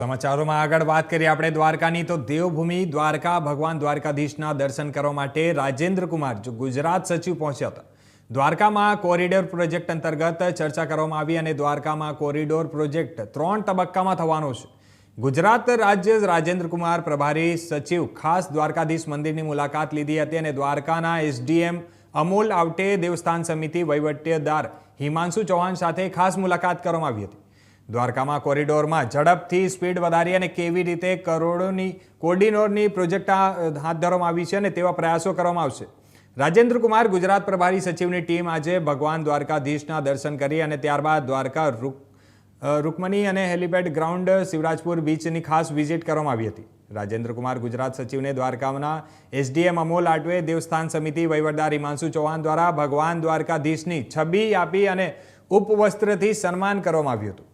સમાચારોમાં આગળ વાત કરીએ આપણે દ્વારકાની તો દેવભૂમિ દ્વારકા ભગવાન દ્વારકાધીશના દર્શન કરવા માટે રાજેન્દ્ર કુમાર ગુજરાત સચિવ પહોંચ્યા હતા. દ્વારકામાં કોરિડોર પ્રોજેક્ટ અંતર્ગત ચર્ચા કરવામાં આવી અને દ્વારકામાં કોરિડોર પ્રોજેક્ટ 3 તબક્કામાં થવાનો છે. ગુજરાત રાજ્ય રાજેન્દ્ર કુમાર પ્રભારી સચિવ ખાસ દ્વારકાધીશ મંદિરની મુલાકાત લીધી હતી અને દ્વારકાના એસડીએમ અમોલ આવટે, દેવસ્થાન સમિતિ વહીવટીદાર હિમાંશુ ચૌહાણ સાથે ખાસ મુલાકાત કરવામાં આવી હતી. દ્વારકામાં કોરિડોરમાં ઝડપથી સ્પીડ વધારી અને કેવી રીતે કોરિડોરની પ્રોજેક્ટ હાથ ધરવામાં આવી છે અને તેવા પ્રયાસો કરવામાં આવશે. રાજેન્દ્ર કુમાર ગુજરાત પ્રભારી સચિવની ટીમ આજે ભગવાન દ્વારકાધીશના દર્શન કરી અને ત્યારબાદ દ્વારકા રૂકમણી અને હેલિપેડ ગ્રાઉન્ડ શિવરાજપુર બીચની ખાસ વિઝિટ કરવામાં આવી હતી. રાજેન્દ્ર કુમાર ગુજરાત સચિવને દ્વારકાના એસડીએમ અમોલ આટવે, દેવસ્થાન સમિતિ વહીવટદાર હિમાંશુ ચૌહાણ દ્વારા ભગવાન દ્વારકાધીશની છબી આપી અને ઉપવસ્ત્રથી સન્માન કરવામાં આવ્યું હતું.